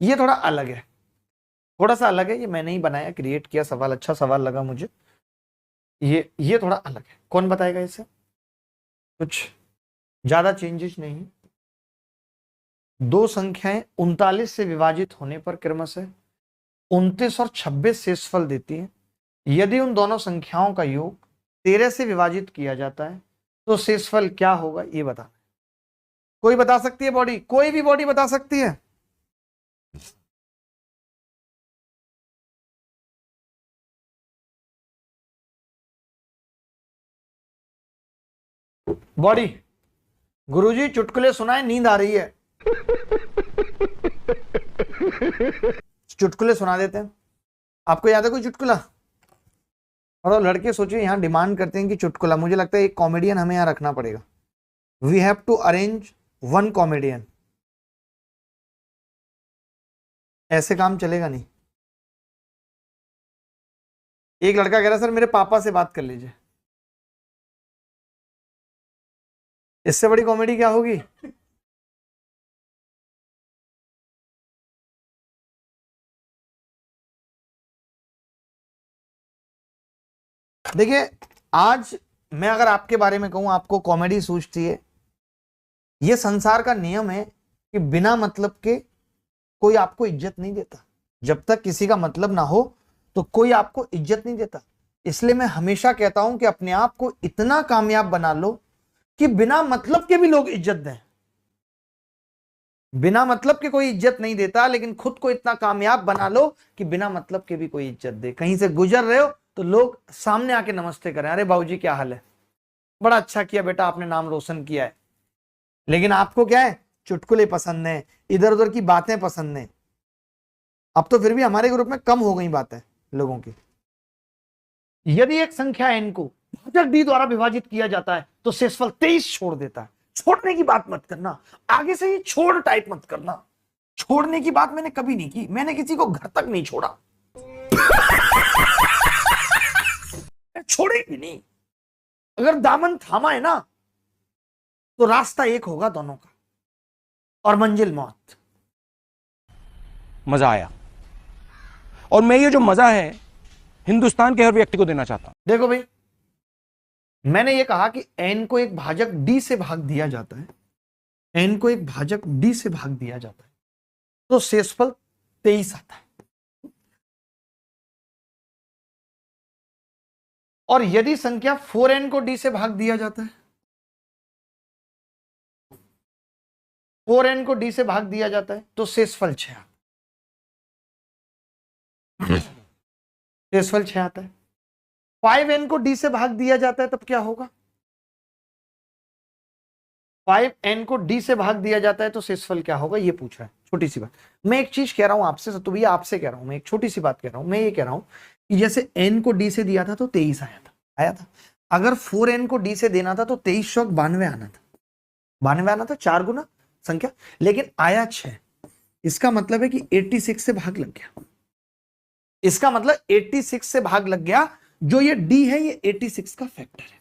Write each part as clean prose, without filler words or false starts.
ये थोड़ा अलग है, थोड़ा सा अलग है, ये मैंने ही बनाया, क्रिएट किया सवाल, अच्छा सवाल लगा मुझे। ये थोड़ा अलग है, कौन बताएगा इसे? कुछ ज्यादा चेंजेस नहीं। दो संख्याएं 39 से विभाजित होने पर क्रमशः 29 और 26 शेषफल देती है। यदि उन दोनों संख्याओं का योग 13 से विभाजित किया जाता है तो शेषफल क्या होगा, ये बता। कोई बता सकती है बॉडी? कोई भी बॉडी बता सकती है? बॉडी? गुरुजी चुटकुले सुनाए, नींद आ रही है। चुटकुले सुना देते हैं। आपको याद है कोई चुटकुला? और लड़के सोचिए यहां डिमांड करते हैं कि चुटकुला, मुझे लगता है एक कॉमेडियन हमें यहां रखना पड़ेगा। We have to arrange one comedian. ऐसे काम चलेगा नहीं। एक लड़का कह रहा सर मेरे पापा से बात कर लीजिए। इससे बड़ी कॉमेडी क्या होगी? देखिए आज मैं अगर आपके बारे में कहूं आपको कॉमेडी सूझती है, यह संसार का नियम है कि बिना मतलब के कोई आपको इज्जत नहीं देता। जब तक किसी का मतलब ना हो तो कोई आपको इज्जत नहीं देता। इसलिए मैं हमेशा कहता हूं कि अपने आप को इतना कामयाब बना लो कि बिना मतलब के भी लोग इज्जत दें। बिना मतलब के कोई इज्जत नहीं देता, लेकिन खुद को इतना कामयाब बना लो कि बिना मतलब के भी कोई इज्जत दे। कहीं से गुजर रहे हो तो लोग सामने आके नमस्ते करें, अरे बाबूजी क्या हाल है, बड़ा अच्छा किया बेटा, आपने नाम रोशन किया है। लेकिन आपको क्या है, चुटकुले पसंद है, इधर उधर की बातें पसंद है। अब तो फिर भी हमारे ग्रुप में कम हो गई बातें लोगों की। यदि एक संख्या n को भाजक d द्वारा विभाजित किया जाता है तो शेषफल 23 छोड़ देता है। छोड़ने की बात मत करना, आगे से ये छोड़ टाइप मत करना। छोड़ने की बात मैंने कभी नहीं की, मैंने किसी को घर तक नहीं छोड़ा। छोड़े भी नहीं। अगर दामन थामा है ना तो रास्ता एक होगा दोनों का, और मंजिल मौत। मजा आया, और मैं ये जो मजा है हिंदुस्तान के हर व्यक्ति को देना चाहता हूं। देखो भाई, मैंने ये कहा कि n को एक भाजक d से भाग दिया जाता है, n को एक भाजक d से भाग दिया जाता है तो शेषफल 23 आता है। और यदि संख्या 4n को d से भाग दिया जाता है, 4n को d से भाग दिया जाता है तो शेषफल 6 आता है। शेषफल 6 आता है। 5n को d से भाग दिया जाता है तब क्या होगा? 5n को d से भाग दिया जाता है तो शेषफल क्या होगा, ये पूछ रहा है। छोटी सी बात मैं एक चीज कह रहा हूं आपसे, तो भैया आपसे कह रहा हूं, मैं एक छोटी सी बात कह रहा हूं। मैं ये कह रहा हूं कि जैसे n को d से दिया था तो 23 आया था। अगर 4n को d से देना था तो 23 चौक 92 आना था, 92 आना था, 4 गुना संख्या, लेकिन आया 6। इसका मतलब है कि 86 से भाग लग गया। इसका मतलब 86 से भाग लग गया। जो ये d है ये 86 का फैक्टर है।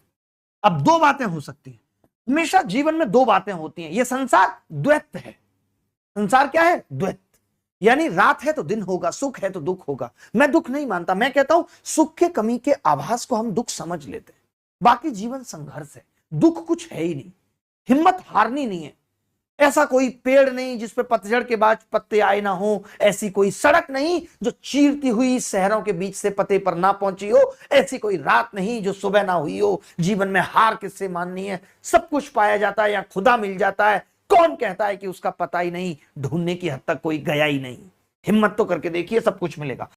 अब दो बातें हो सकती हैं, हमेशा जीवन में दो बातें होती हैं। ये संसार द्वैत है। संसार क्या है? द्वैत। यानी रात है तो दिन होगा, सुख है तो दुख होगा। मैं दुख नहीं मानता, मैं कहता हूं सुख के कमी के आभास को हम दुख समझ लेते हैं। बाकी जीवन संघर्ष है, दुख कुछ है ही नहीं। हिम्मत हारनी नहीं है। ऐसा कोई पेड़ नहीं जिसपे पतझड़ के बाद पत्ते आए ना हो, ऐसी कोई सड़क नहीं जो चीरती हुई शहरों के बीच से पते पर ना पहुंची हो, ऐसी कोई रात नहीं जो सुबह ना हुई हो। जीवन में हार किससे माननी है? सब कुछ पाया जाता है या खुदा मिल जाता है। कौन कहता है कि उसका पता ही नहीं? ढूंढने की हद तक कोई गया ही नहीं। हिम्मत तो करके देखिए, सब कुछ मिलेगा।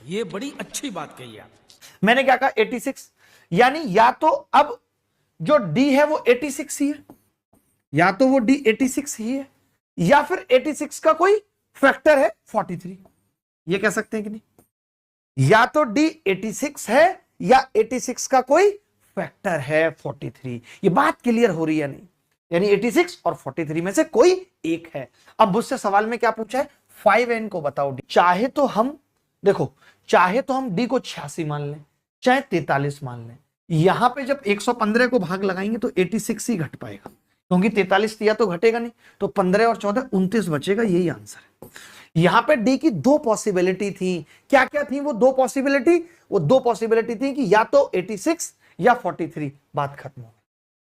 ये बड़ी अच्छी बात कही आप। मैंने क्या कहा? 86। यानी या तो अब जो डी है वो 86 ही है, या तो वो डी 86 ही है, या फिर 86 का कोई फैक्टर है 43। ये कह सकते हैं कि नहीं? या तो डी 86 है या 86 का कोई फैक्टर है 43। ये बात क्लियर हो रही है नहीं? यानी 86 और 43 में से कोई एक है। अब मुझसे सवाल में क्या पूछा है? 5n को बताओ डी। चाहे तो हम देखो, चाहे तो हम डी को 86 मान लें, चाहे 43 मान लें। यहां पे जब 115 को भाग लगाएंगे तो 86 ही घट पाएगा, क्योंकि 43 दिया तो घटेगा नहीं। तो 15 और 14 29 बचेगा, यही आंसर है। यहां पे डी की दो पॉसिबिलिटी थी। क्या क्या थी वो दो पॉसिबिलिटी? वो दो पॉसिबिलिटी थी कि या तो 86 या 43। बात खत्म हो गई।